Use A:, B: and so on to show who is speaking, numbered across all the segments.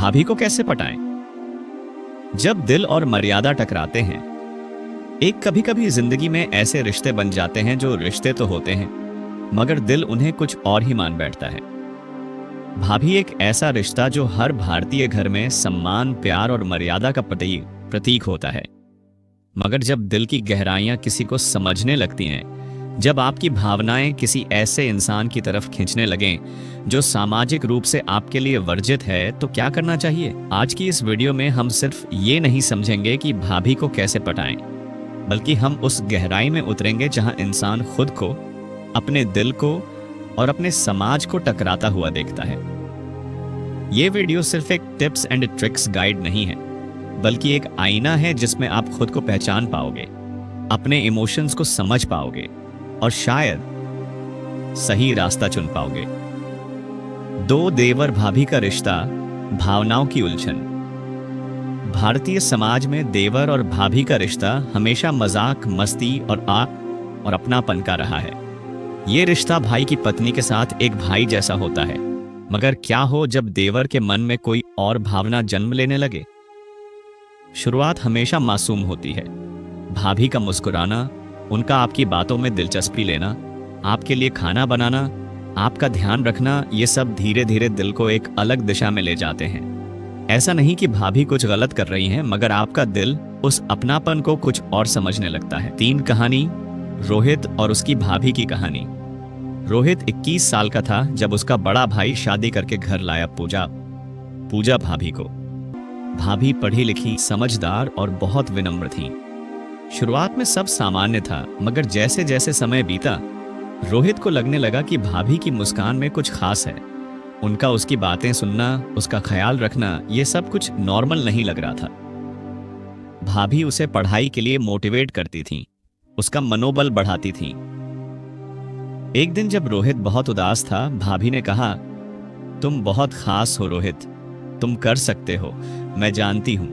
A: भाभी को कैसे पटाएं? जब दिल और मर्यादा टकराते हैं, एक कभी कभी जिंदगी में ऐसे रिश्ते बन जाते हैं जो रिश्ते तो होते हैं मगर दिल उन्हें कुछ और ही मान बैठता है। भाभी एक ऐसा रिश्ता जो हर भारतीय घर में सम्मान, प्यार और मर्यादा का प्रतीक होता है। मगर जब दिल की गहराइयां किसी को समझने लगती हैं, जब आपकी भावनाएं किसी ऐसे इंसान की तरफ खींचने लगें जो सामाजिक रूप से आपके लिए वर्जित है, तो क्या करना चाहिए? आज की इस वीडियो में हम सिर्फ ये नहीं समझेंगे कि भाभी को कैसे पटाएं, बल्कि हम उस गहराई में उतरेंगे जहां इंसान खुद को, अपने दिल को और अपने समाज को टकराता हुआ देखता है। ये वीडियो सिर्फ एक टिप्स एंड ट्रिक्स गाइड नहीं है, बल्कि एक आईना है जिसमें आप खुद को पहचान पाओगे, अपने इमोशंस को समझ पाओगे और शायद सही रास्ता चुन पाओगे। दो देवर भाभी का रिश्ता, भावनाओं की उलझन। भारतीय समाज में देवर और भाभी का रिश्ता हमेशा मजाक, मस्ती और अपनापन का रहा है। ये रिश्ता भाई की पत्नी के साथ एक भाई जैसा होता है। मगर क्या हो जब देवर के मन में कोई और भावना जन्म लेने लगे? शुरुआत हमेशा मासूम होती है। भाभी का मुस्कुराना, उनका आपकी बातों में दिलचस्पी लेना, आपके लिए खाना बनाना, आपका ध्यान रखना, ये सब धीरे धीरे दिल को एक अलग दिशा में ले जाते हैं। ऐसा नहीं कि भाभी कुछ गलत कर रही हैं, मगर आपका दिल उस अपनापन को कुछ और समझने लगता है। 3 कहानी, रोहित और उसकी भाभी की कहानी। रोहित 21 साल का था जब उसका बड़ा भाई शादी करके घर लाया पूजा भाभी को। भाभी पढ़ी लिखी, समझदार और बहुत विनम्र थी। शुरुआत में सब सामान्य था, मगर जैसे जैसे समय बीता, रोहित को लगने लगा कि भाभी की मुस्कान में कुछ खास है। उनका उसकी बातें सुनना, उसका ख्याल रखना, ये सब कुछ नॉर्मल नहीं लग रहा था। भाभी उसे पढ़ाई के लिए मोटिवेट करती थी, उसका मनोबल बढ़ाती थी। एक दिन जब रोहित बहुत उदास था, भाभी ने कहा, तुम बहुत खास हो रोहित, तुम कर सकते हो, मैं जानती हूं।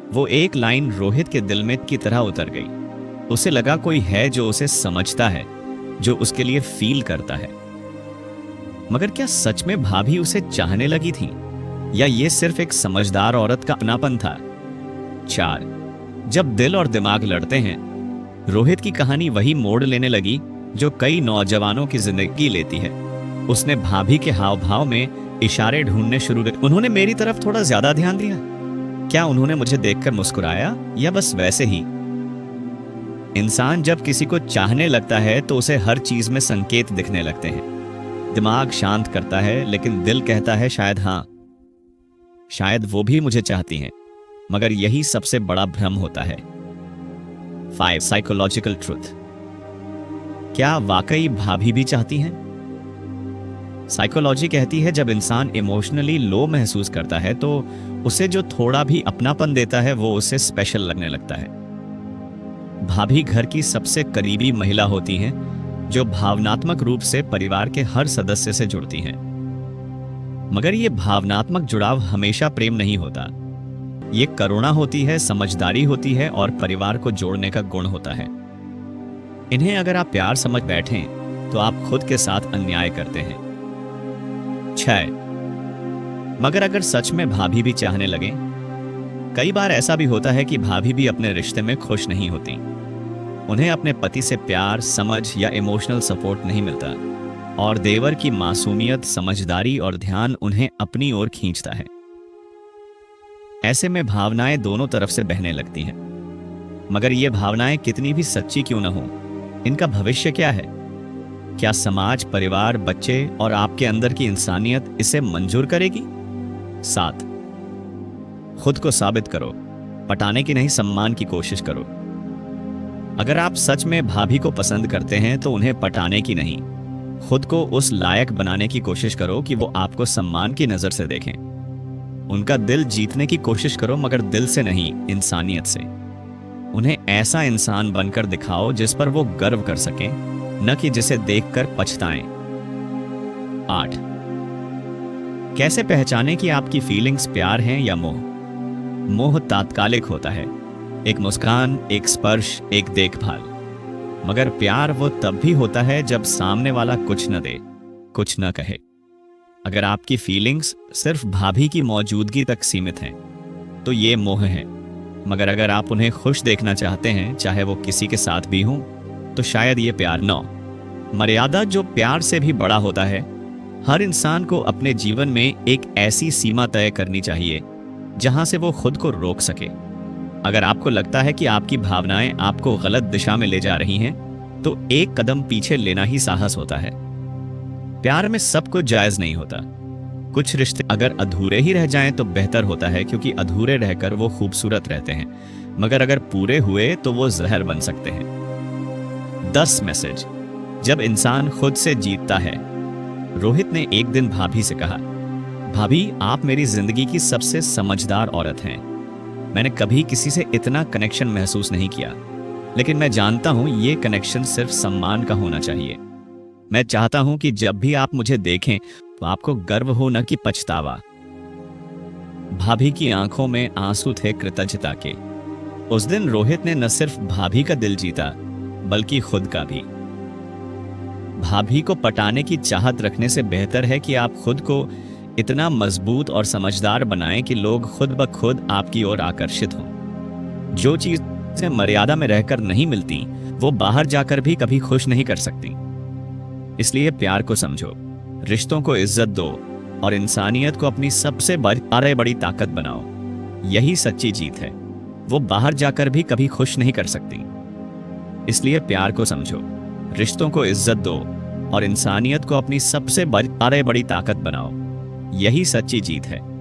A: वो एक लाइन रोहित के दिल में की तरह उतर गई। उसे लगा कोई है जो उसे समझता है, जो उसके लिए फील करता है। मगर क्या सच में भाभी उसे चाहने लगी थी, या ये सिर्फ एक समझदार औरत का अपनापन था? 4 जब दिल और दिमाग लड़ते हैं, रोहित की कहानी वही मोड़ लेने लगी जो कई नौजवानों की जिंदगी लेती है। उसने भाभी के हाव भाव में इशारे ढूंढने शुरू किए। उन्होंने मेरी तरफ थोड़ा ज्यादा ध्यान दिया, क्या उन्होंने मुझे देखकर मुस्कुराया, या बस वैसे ही? इंसान जब किसी को चाहने लगता है तो उसे हर चीज में संकेत दिखने लगते हैं। दिमाग शांत करता है, लेकिन दिल कहता है शायद हां, शायद वो भी मुझे चाहती हैं। मगर यही सबसे बड़ा भ्रम होता है। 5 साइकोलॉजिकल ट्रूथ। क्या वाकई भाभी भी चाहती हैं? साइकोलॉजी कहती है जब इंसान इमोशनली लो महसूस करता है तो उसे जो थोड़ा भी अपनापन देता है वो उसे स्पेशल लगने लगता है। भाभी घर की सबसे करीबी महिला होती हैं जो भावनात्मक रूप से परिवार के हर सदस्य से जुड़ती हैं। मगर ये भावनात्मक जुड़ाव हमेशा प्रेम नहीं होता। ये करुणा होती है, समझदारी होती है और परिवार को जोड़ने का गुण होता है। इन्हें अगर आप प्यार समझ बैठें तो आप खुद के साथ अन्याय करते हैं। 6 मगर अगर सच में भाभी भी चाहने लगे, कई बार ऐसा भी होता है कि भाभी भी अपने रिश्ते में खुश नहीं होती। उन्हें अपने पति से प्यार, समझ या इमोशनल सपोर्ट नहीं मिलता, और देवर की मासूमियत, समझदारी और ध्यान उन्हें अपनी ओर खींचता है। ऐसे में भावनाएं दोनों तरफ से बहने लगती हैं। मगर ये भावनाएं कितनी भी सच्ची क्यों न हो, इनका भविष्य क्या है? क्या समाज, परिवार, बच्चे और आपके अंदर की इंसानियत इसे मंजूर करेगी? 7 खुद को साबित करो, पटाने की नहीं, सम्मान की कोशिश करो। अगर आप सच में भाभी को पसंद करते हैं तो उन्हें पटाने की नहीं, खुद को उस लायक बनाने की कोशिश करो कि वो आपको सम्मान की नजर से देखें। उनका दिल जीतने की कोशिश करो, मगर दिल से नहीं, इंसानियत से। उन्हें ऐसा इंसान बनकर दिखाओ जिस पर वो गर्व कर सकें, न कि जिसे देखकर पछताएं। 8 कैसे पहचानें कि आपकी फीलिंग्स प्यार हैं या मोह? मोह तात्कालिक होता है, एक मुस्कान, एक स्पर्श, एक देखभाल। मगर प्यार वो तब भी होता है जब सामने वाला कुछ न दे, कुछ न कहे। अगर आपकी फीलिंग्स सिर्फ भाभी की मौजूदगी तक सीमित हैं, तो ये मोह है। मगर अगर आप उन्हें खुश देखना चाहते हैं, चाहे वो किसी के साथ भी हों, तो शायद ये प्यार न हो। मर्यादा जो प्यार से भी बड़ा होता है। हर इंसान को अपने जीवन में एक ऐसी सीमा तय करनी चाहिए जहां से वो खुद को रोक सके। अगर आपको लगता है कि आपकी भावनाएं आपको गलत दिशा में ले जा रही हैं, तो एक कदम पीछे लेना ही साहस होता है। प्यार में सब कुछ जायज नहीं होता। कुछ रिश्ते अगर अधूरे ही रह जाएं तो बेहतर होता है, क्योंकि अधूरे रहकर वो खूबसूरत रहते हैं, मगर अगर पूरे हुए तो वो जहर बन सकते हैं। 10 मैसेज जब इंसान खुद से जीतता है। रोहित ने एक दिन भाभी से कहा, भाभी आप मेरी जिंदगी की सबसे समझदार औरत हैं। मैंने कभी किसी से इतना कनेक्शन महसूस नहीं किया, लेकिन मैं जानता हूं ये कनेक्शन सिर्फ सम्मान का होना चाहिए। मैं चाहता हूं कि जब भी आप मुझे देखें तो आपको गर्व हो, न कि पछतावा। भाभी की आंखों में आंसू थे कृतज्ञता के। उस दिन रोहित ने न सिर्फ भाभी का दिल जीता, बल्कि खुद का भी। भाभी को पटाने की चाहत रखने से बेहतर है कि आप खुद को इतना मजबूत और समझदार बनाएं कि लोग खुद ब खुद आपकी ओर आकर्षित हों। जो चीजें मर्यादा में रहकर नहीं मिलती, वो बाहर जाकर भी कभी खुश नहीं कर सकती। इसलिए प्यार को समझो, रिश्तों को इज्जत दो और इंसानियत को अपनी सबसे बड़ी ताकत बनाओ। यही सच्ची जीत है। वो बाहर जाकर भी कभी खुश नहीं कर सकती। इसलिए प्यार को समझो, रिश्तों को इज्जत दो और इंसानियत को अपनी सबसे बड़ी ताकत बनाओ। यही सच्ची जीत है।